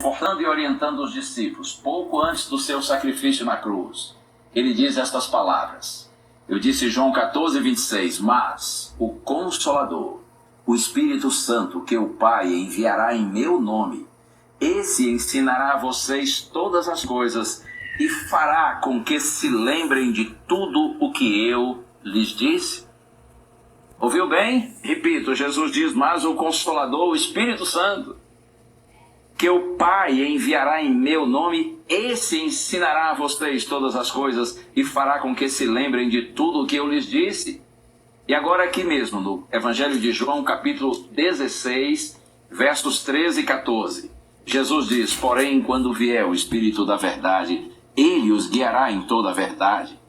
confortando e orientando os discípulos, pouco antes do seu sacrifício na cruz, ele diz estas palavras. Eu disse João 14:26, mas o Consolador, o Espírito Santo, que o Pai enviará em meu nome, esse ensinará a vocês todas as coisas e fará com que se lembrem de tudo o que eu lhes disse. Ouviu bem? Repito, Jesus diz, mas o Consolador, o Espírito Santo, que o Pai enviará em meu nome, esse ensinará a vocês todas as coisas e fará com que se lembrem de tudo o que eu lhes disse. E agora aqui mesmo, no Evangelho de João, capítulo 16, versos 13 e 14. Jesus diz, porém, quando vier o Espírito da verdade, ele os guiará em toda a verdade.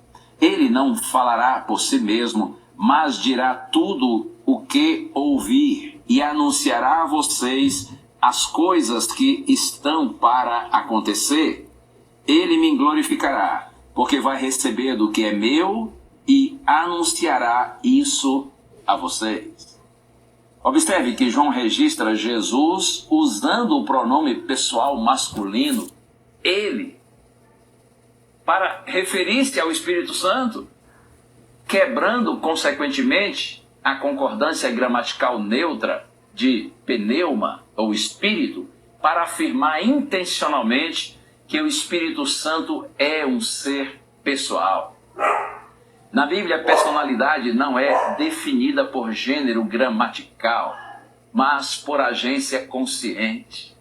Ele não falará por si mesmo, mas dirá tudo o que ouvir e anunciará a vocês as coisas que estão para acontecer. Ele me glorificará, porque vai receber do que é meu e anunciará isso a vocês. Observe que João registra Jesus usando o pronome pessoal masculino, ele, para referir-se ao Espírito Santo, quebrando, consequentemente, a concordância gramatical neutra de pneuma, ou espírito, para afirmar intencionalmente que o Espírito Santo é um ser pessoal. Na Bíblia, a personalidade não é definida por gênero gramatical, mas por agência consciente.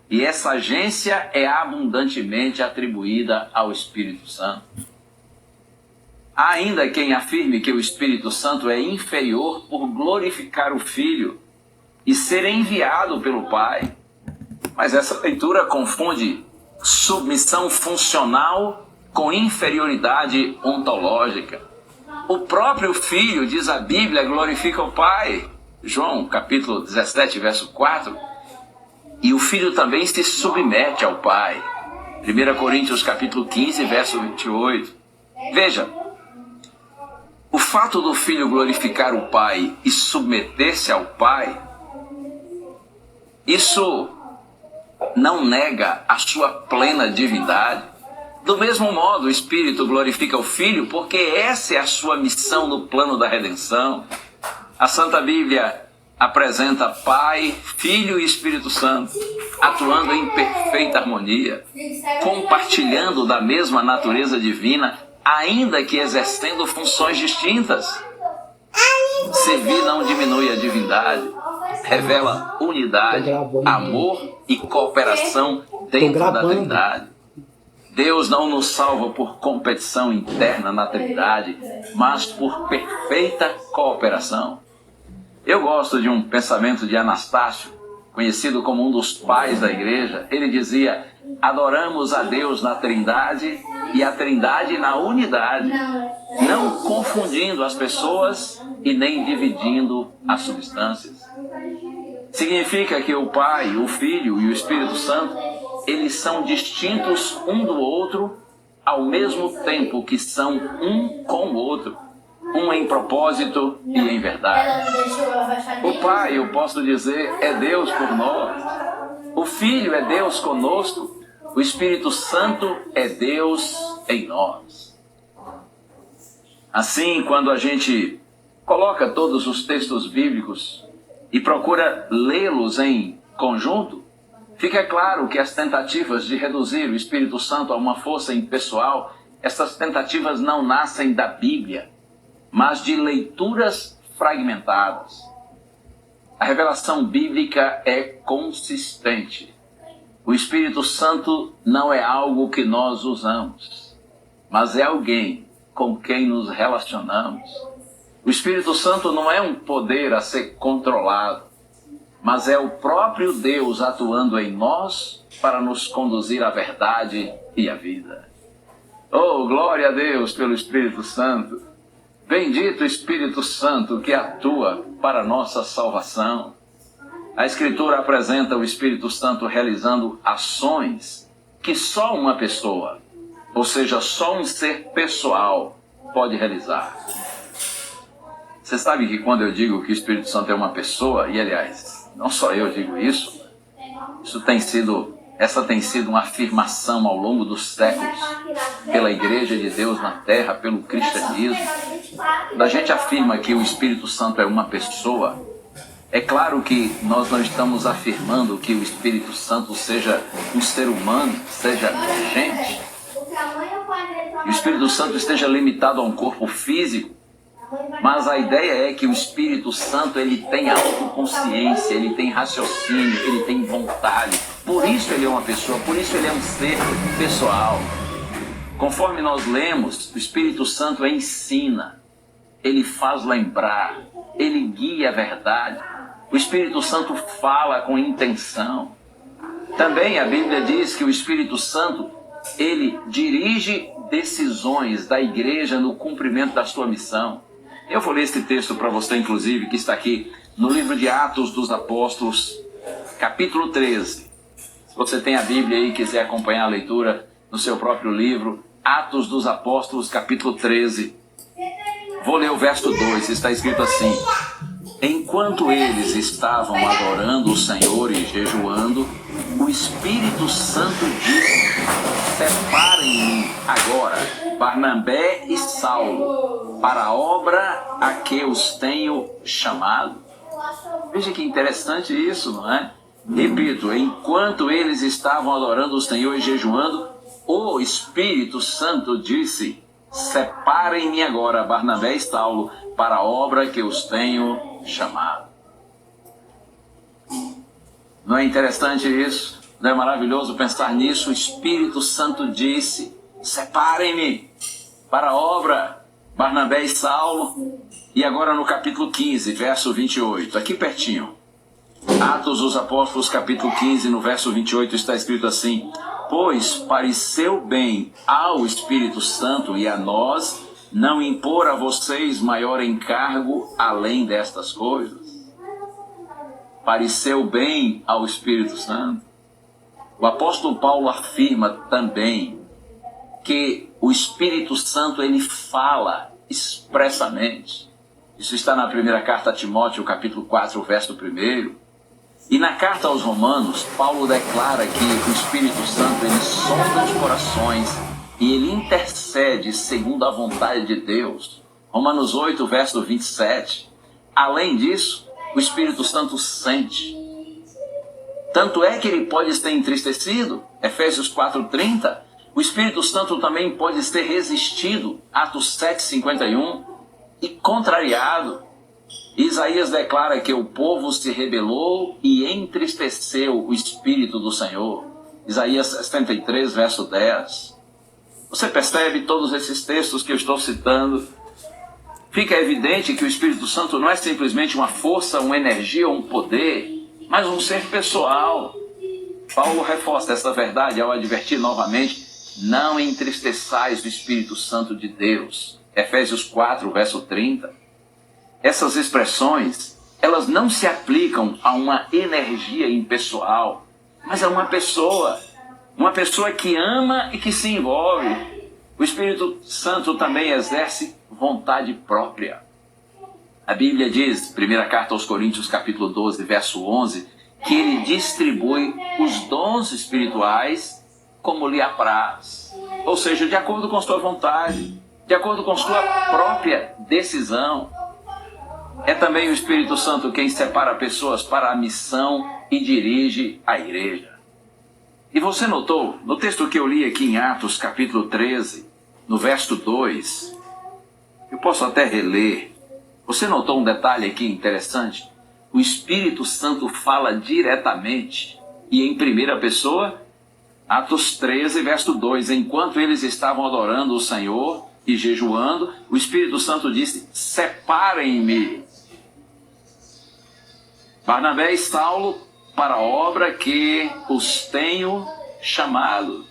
E essa agência é abundantemente atribuída ao Espírito Santo. Há ainda quem afirme que o Espírito Santo é inferior por glorificar o Filho e ser enviado pelo Pai. Mas essa leitura confunde submissão funcional com inferioridade ontológica. O próprio Filho, diz a Bíblia, glorifica o Pai. João, capítulo 17, verso 4. E o Filho também se submete ao Pai. 1 Coríntios, capítulo 15, verso 28. Veja, o fato do Filho glorificar o Pai e submeter-se ao Pai, isso não nega a sua plena divindade. Do mesmo modo, o Espírito glorifica o Filho porque essa é a sua missão no plano da redenção. A Santa Bíblia apresenta Pai, Filho e Espírito Santo atuando em perfeita harmonia, compartilhando da mesma natureza divina, ainda que exercendo funções distintas. Servir não diminui a divindade, revela unidade, amor e cooperação dentro da Trindade. Deus não nos salva por competição interna na Trindade, mas por perfeita cooperação. Eu gosto de um pensamento de Anastácio, conhecido como um dos pais da igreja. Ele dizia, adoramos a Deus na Trindade e a Trindade na unidade, não confundindo as pessoas e nem dividindo as substâncias. Significa que o Pai, o Filho e o Espírito Santo, eles são distintos um do outro, ao mesmo tempo que são um com o outro, um em propósito e em verdade. O Pai, eu posso dizer, é Deus por nós. O Filho é Deus conosco. O Espírito Santo é Deus em nós. Assim, quando a gente coloca todos os textos bíblicos e procura lê-los em conjunto, fica claro que as tentativas de reduzir o Espírito Santo a uma força impessoal, essas tentativas não nascem da Bíblia, mas de leituras fragmentadas. A revelação bíblica é consistente. O Espírito Santo não é algo que nós usamos, mas é alguém com quem nos relacionamos. O Espírito Santo não é um poder a ser controlado, mas é o próprio Deus atuando em nós para nos conduzir à verdade e à vida. Oh, glória a Deus pelo Espírito Santo! Bendito Espírito Santo que atua para a nossa salvação. A Escritura apresenta o Espírito Santo realizando ações que só uma pessoa, ou seja, só um ser pessoal, pode realizar. Você sabe que quando eu digo que o Espírito Santo é uma pessoa, e aliás, não só eu digo isso, isso tem sido Essa tem sido uma afirmação ao longo dos séculos pela Igreja de Deus na Terra, pelo cristianismo. Quando a gente afirma que o Espírito Santo é uma pessoa, é claro que nós não estamos afirmando que o Espírito Santo seja um ser humano, seja gente. Que o Espírito Santo esteja limitado a um corpo físico. Mas a ideia é que o Espírito Santo, ele tem autoconsciência, ele tem raciocínio, ele tem vontade. Por isso ele é uma pessoa, por isso ele é um ser pessoal. Conforme nós lemos, o Espírito Santo ensina, ele faz lembrar, ele guia a verdade. O Espírito Santo fala com intenção. Também a Bíblia diz que o Espírito Santo, ele dirige decisões da igreja no cumprimento da sua missão. Eu vou ler esse texto para você, inclusive, que está aqui no livro de Atos dos Apóstolos, capítulo 13. Se você tem a Bíblia aí e quiser acompanhar a leitura no seu próprio livro, Atos dos Apóstolos, capítulo 13. Vou ler o verso 2, está escrito assim: enquanto eles estavam adorando o Senhor e jejuando, o Espírito Santo disse: separem-me agora, Barnabé e Saulo, para a obra a que os tenho chamado. Veja que interessante isso, não é? Repito, enquanto eles estavam adorando o Senhor e jejuando, o Espírito Santo disse: separem-me agora, Barnabé e Saulo, para a obra que os tenho chamado. Não é interessante isso? Não é maravilhoso pensar nisso? O Espírito Santo disse: separem-me para a obra, Barnabé e Saulo. E agora no capítulo 15, verso 28, aqui pertinho. Atos dos Apóstolos, capítulo 15, no verso 28, está escrito assim: pois pareceu bem ao Espírito Santo e a nós não impor a vocês maior encargo além destas coisas. Pareceu bem ao Espírito Santo. O apóstolo Paulo afirma também que o Espírito Santo, ele fala expressamente. Isso está na primeira carta a Timóteo, capítulo 4, verso 1. E na carta aos Romanos, Paulo declara que o Espírito Santo, ele sonda os corações e ele intercede segundo a vontade de Deus. Romanos 8, verso 27. Além disso, o Espírito Santo sente. Tanto é que ele pode ser entristecido, Efésios 4:30. O Espírito Santo também pode ser resistido, Atos 7:51, e contrariado. Isaías declara que o povo se rebelou e entristeceu o Espírito do Senhor. Isaías 63, verso 10. Você percebe todos esses textos que eu estou citando? Fica evidente que o Espírito Santo não é simplesmente uma força, uma energia ou um poder, mas um ser pessoal. Paulo reforça essa verdade ao advertir novamente: não entristeçais o Espírito Santo de Deus. Efésios 4, verso 30. Essas expressões, elas não se aplicam a uma energia impessoal, mas a uma pessoa que ama e que se envolve. O Espírito Santo também exerce vontade própria. A Bíblia diz, primeira carta aos Coríntios, capítulo 12, verso 11, que ele distribui os dons espirituais como lhe apraz. Ou seja, de acordo com sua vontade, de acordo com sua própria decisão. É também o Espírito Santo quem separa pessoas para a missão e dirige a igreja. E você notou, no texto que eu li aqui em Atos, capítulo 13, no verso 2, eu posso até reler. Você notou um detalhe aqui interessante? O Espírito Santo fala diretamente e em primeira pessoa. Atos 13, verso 2, enquanto eles estavam adorando o Senhor e jejuando, o Espírito Santo disse: separem-me, Barnabé e Saulo, para a obra que os tenho chamado.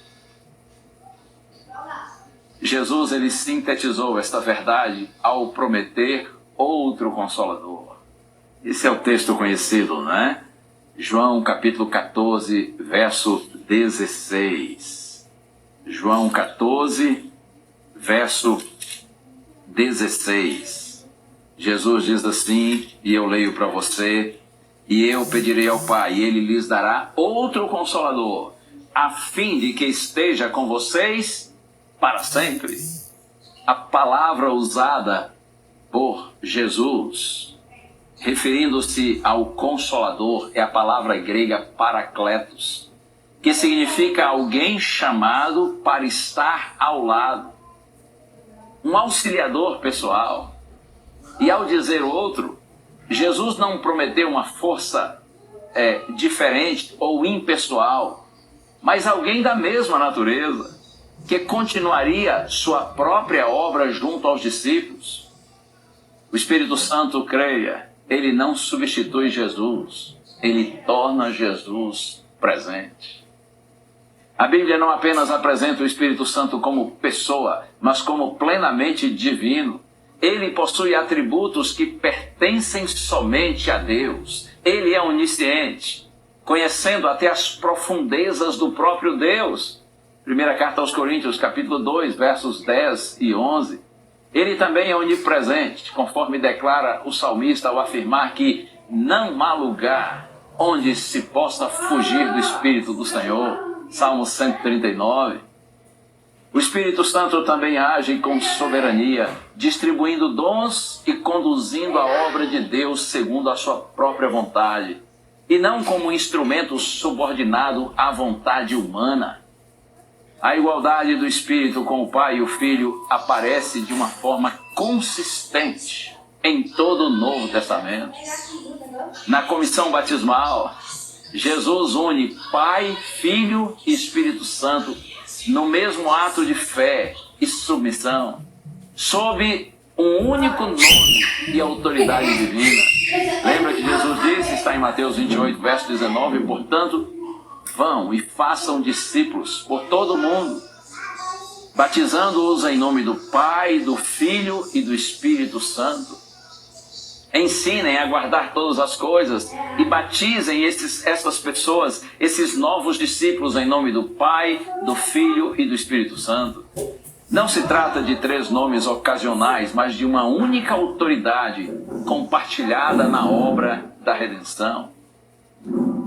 Jesus, ele sintetizou esta verdade ao prometer outro Consolador. Esse é o texto conhecido, não é? João capítulo 14, verso 16. João 14, verso 16. Jesus diz assim, e eu leio para você: e eu pedirei ao Pai, e Ele lhes dará outro Consolador, a fim de que esteja com vocês para sempre. A palavra usada por Jesus, referindo-se ao Consolador, é a palavra grega Paracletos, que significa alguém chamado para estar ao lado, um auxiliador pessoal. E ao dizer outro, Jesus não prometeu uma força diferente ou impessoal, mas alguém da mesma natureza, que continuaria sua própria obra junto aos discípulos. O Espírito Santo, creia, ele não substitui Jesus, ele torna Jesus presente. A Bíblia não apenas apresenta o Espírito Santo como pessoa, mas como plenamente divino. Ele possui atributos que pertencem somente a Deus. Ele é onisciente, conhecendo até as profundezas do próprio Deus. Primeira carta aos Coríntios, capítulo 2, versos 10 e 11. Ele também é onipresente, conforme declara o salmista ao afirmar que não há lugar onde se possa fugir do Espírito do Senhor. Salmo 139. O Espírito Santo também age com soberania, distribuindo dons e conduzindo a obra de Deus segundo a sua própria vontade, e não como um instrumento subordinado à vontade humana. A igualdade do Espírito com o Pai e o Filho aparece de uma forma consistente em todo o Novo Testamento. Na comissão batismal, Jesus une Pai, Filho e Espírito Santo no mesmo ato de fé e submissão, sob um único nome e autoridade divina. Lembra que Jesus disse, está em Mateus 28, verso 19, portanto, vão e façam discípulos por todo o mundo, batizando-os em nome do Pai, do Filho e do Espírito Santo. Ensinem a guardar todas as coisas e batizem essas pessoas, esses novos discípulos, em nome do Pai, do Filho e do Espírito Santo. Não se trata de 3 nomes ocasionais, mas de uma única autoridade compartilhada na obra da redenção.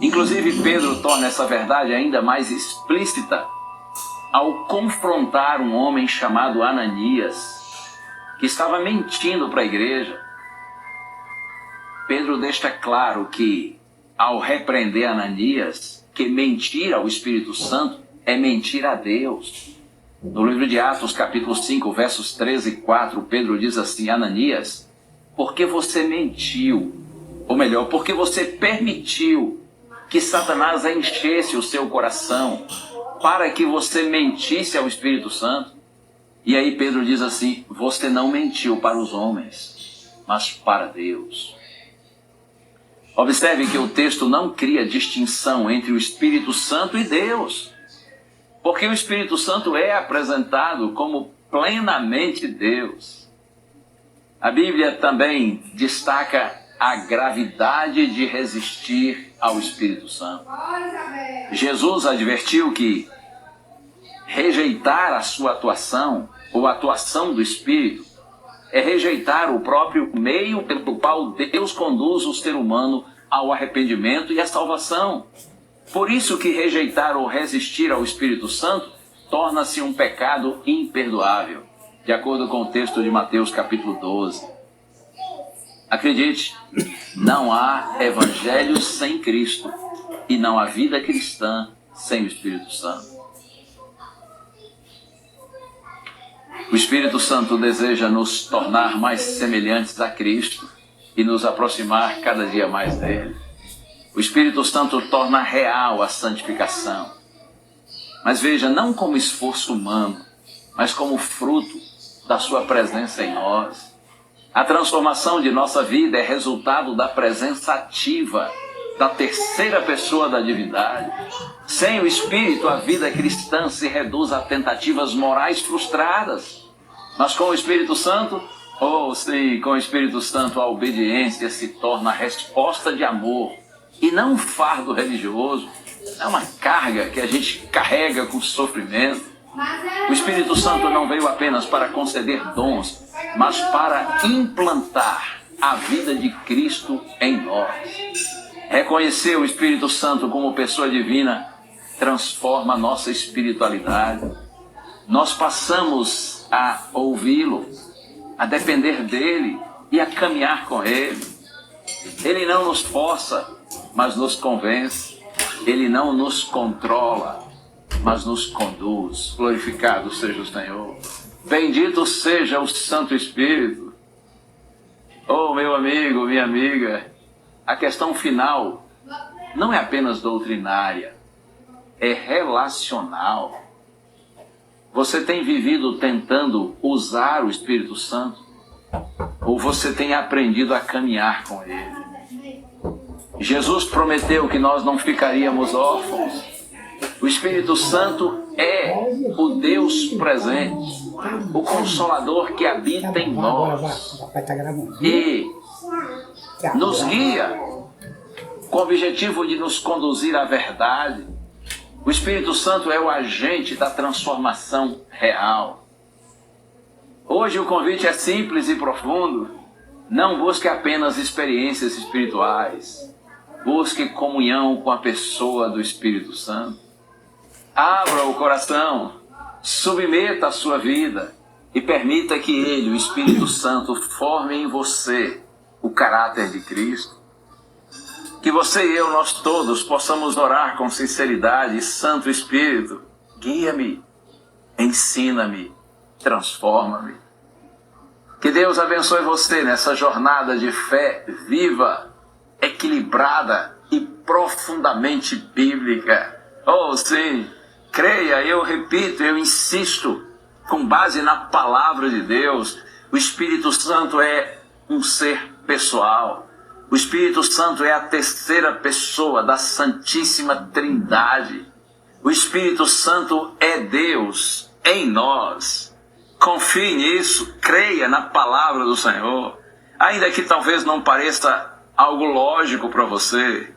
Inclusive, Pedro torna essa verdade ainda mais explícita ao confrontar um homem chamado Ananias, que estava mentindo para a igreja. Pedro deixa claro que, ao repreender Ananias, que mentir ao Espírito Santo é mentir a Deus. No livro de Atos, capítulo 5, versos 13 e 4, Pedro diz assim, Ananias, porque você mentiu, ou melhor, porque você permitiu que Satanás enchesse o seu coração para que você mentisse ao Espírito Santo. E aí Pedro diz assim, você não mentiu para os homens, mas para Deus. Observe que o texto não cria distinção entre o Espírito Santo e Deus, porque o Espírito Santo é apresentado como plenamente Deus. A Bíblia também destaca a gravidade de resistir ao Espírito Santo. Jesus advertiu que rejeitar a sua atuação, ou a atuação do Espírito, é rejeitar o próprio meio pelo qual Deus conduz o ser humano ao arrependimento e à salvação. Por isso que rejeitar ou resistir ao Espírito Santo torna-se um pecado imperdoável, de acordo com o texto de Mateus capítulo 12. Acredite, não há evangelho sem Cristo e não há vida cristã sem o Espírito Santo. O Espírito Santo deseja nos tornar mais semelhantes a Cristo e nos aproximar cada dia mais dele. O Espírito Santo torna real a santificação. Mas veja, não como esforço humano, mas como fruto da sua presença em nós. A transformação de nossa vida é resultado da presença ativa da terceira pessoa da divindade. Sem o Espírito, a vida cristã se reduz a tentativas morais frustradas. Mas com o Espírito Santo, com o Espírito Santo, a obediência se torna resposta de amor e não um fardo religioso. É uma carga que a gente carrega com sofrimento. O Espírito Santo não veio apenas para conceder dons, mas para implantar a vida de Cristo em nós. Reconhecer o Espírito Santo como pessoa divina transforma a nossa espiritualidade. Nós passamos a ouvi-lo, a depender dele e a caminhar com ele. Ele não nos força, mas nos convence. Ele não nos controla, mas nos conduz. Glorificado seja o Senhor. Bendito seja o Santo Espírito. Oh, meu amigo, minha amiga, a questão final não é apenas doutrinária, é relacional. Você tem vivido tentando usar o Espírito Santo? Ou você tem aprendido a caminhar com ele? Jesus prometeu que nós não ficaríamos órfãos. O Espírito Santo é o Deus presente, o Consolador que habita em nós e nos guia com o objetivo de nos conduzir à verdade. O Espírito Santo é o agente da transformação real. Hoje o convite é simples e profundo. Não busque apenas experiências espirituais. Busque comunhão com a pessoa do Espírito Santo. Abra o coração, submeta a sua vida e permita que Ele, o Espírito Santo, forme em você o caráter de Cristo. Que você e eu, nós todos, possamos orar com sinceridade. Santo Espírito, guia-me, ensina-me, transforma-me. Que Deus abençoe você nessa jornada de fé viva, equilibrada e profundamente bíblica. Oh, sim, creia, eu repito, eu insisto, com base na palavra de Deus, o Espírito Santo é um ser pessoal. O Espírito Santo é a terceira pessoa da Santíssima Trindade. O Espírito Santo é Deus em nós. Confie nisso, creia na palavra do Senhor. Ainda que talvez não pareça algo lógico para você.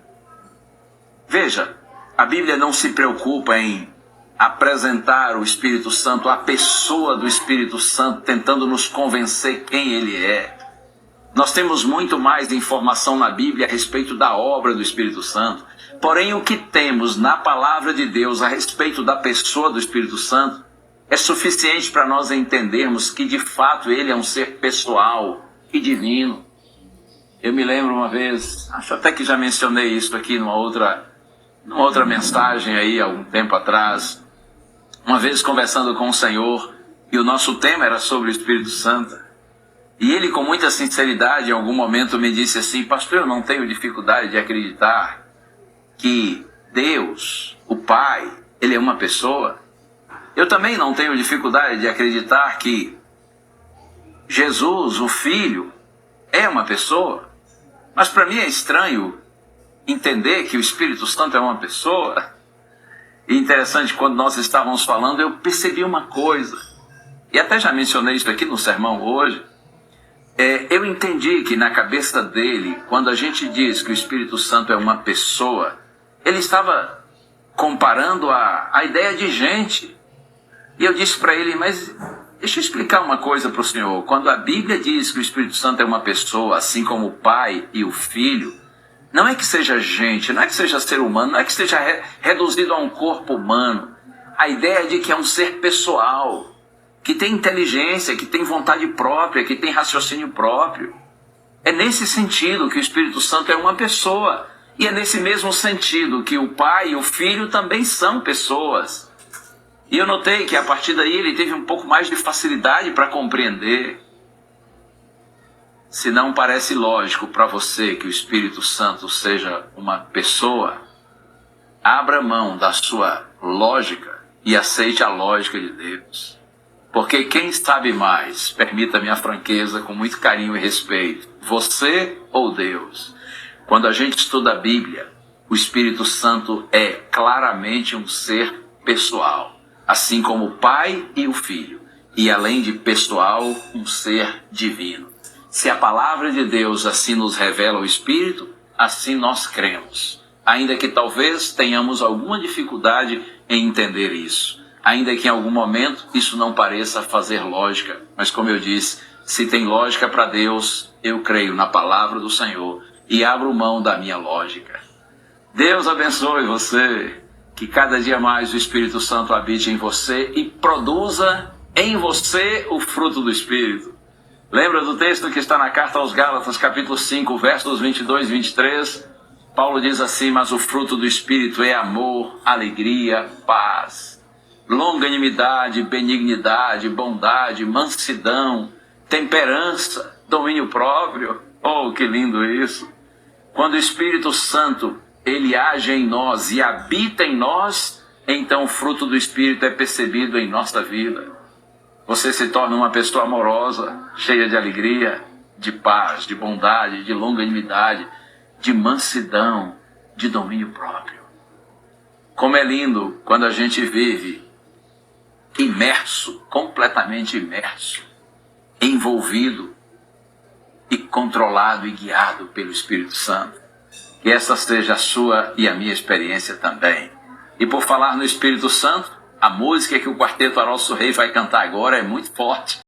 Veja, a Bíblia não se preocupa em apresentar o Espírito Santo, a pessoa do Espírito Santo, tentando nos convencer quem Ele é. Nós temos muito mais de informação na Bíblia a respeito da obra do Espírito Santo. Porém, o que temos na palavra de Deus a respeito da pessoa do Espírito Santo é suficiente para nós entendermos que, de fato, Ele é um ser pessoal e divino. Eu me lembro uma vez, acho até que já mencionei isso aqui numa outra mensagem aí, algum tempo atrás, uma vez conversando com o Senhor, e o nosso tema era sobre o Espírito Santo. E ele, com muita sinceridade, em algum momento me disse assim: pastor, eu não tenho dificuldade de acreditar que Deus, o Pai, Ele é uma pessoa. Eu também não tenho dificuldade de acreditar que Jesus, o Filho, é uma pessoa. Mas para mim é estranho entender que o Espírito Santo é uma pessoa. E interessante, quando nós estávamos falando, eu percebi uma coisa. E até já mencionei isso aqui no sermão hoje. Eu entendi que na cabeça dele, quando a gente diz que o Espírito Santo é uma pessoa, ele estava comparando a ideia de gente. E eu disse para ele: mas deixa eu explicar uma coisa para o senhor. Quando a Bíblia diz que o Espírito Santo é uma pessoa, assim como o Pai e o Filho, não é que seja gente, não é que seja ser humano, não é que seja reduzido a um corpo humano. A ideia é de que é um ser pessoal, que tem inteligência, que tem vontade própria, que tem raciocínio próprio. É nesse sentido que o Espírito Santo é uma pessoa. E é nesse mesmo sentido que o Pai e o Filho também são pessoas. E eu notei que a partir daí ele teve um pouco mais de facilidade para compreender. Se não parece lógico para você que o Espírito Santo seja uma pessoa, abra mão da sua lógica e aceite a lógica de Deus. Porque quem sabe mais, permita-me a franqueza com muito carinho e respeito, você ou Deus? Quando a gente estuda a Bíblia, o Espírito Santo é claramente um ser pessoal, assim como o Pai e o Filho, e além de pessoal, um ser divino. Se a palavra de Deus assim nos revela o Espírito, assim nós cremos, ainda que talvez tenhamos alguma dificuldade em entender isso. Ainda que em algum momento isso não pareça fazer lógica. Mas como eu disse, se tem lógica para Deus, eu creio na palavra do Senhor e abro mão da minha lógica. Deus abençoe você. que cada dia mais o Espírito Santo habite em você e produza em você o fruto do Espírito. Lembra do texto que está na carta aos Gálatas, capítulo 5, versos 22 e 23? Paulo diz assim: mas o fruto do Espírito é amor, alegria, paz, longanimidade, benignidade, bondade, mansidão, temperança, domínio próprio. Oh, que lindo isso! Quando o Espírito Santo, ele age em nós e habita em nós, então o fruto do Espírito é percebido em nossa vida. Você se torna uma pessoa amorosa, cheia de alegria, de paz, de bondade, de longanimidade, de mansidão, de domínio próprio. Como é lindo quando a gente vive imerso, completamente imerso, envolvido e controlado e guiado pelo Espírito Santo. Que essa seja a sua e a minha experiência também. E por falar no Espírito Santo, a música que o Quarteto Arósio Rei vai cantar agora é muito forte.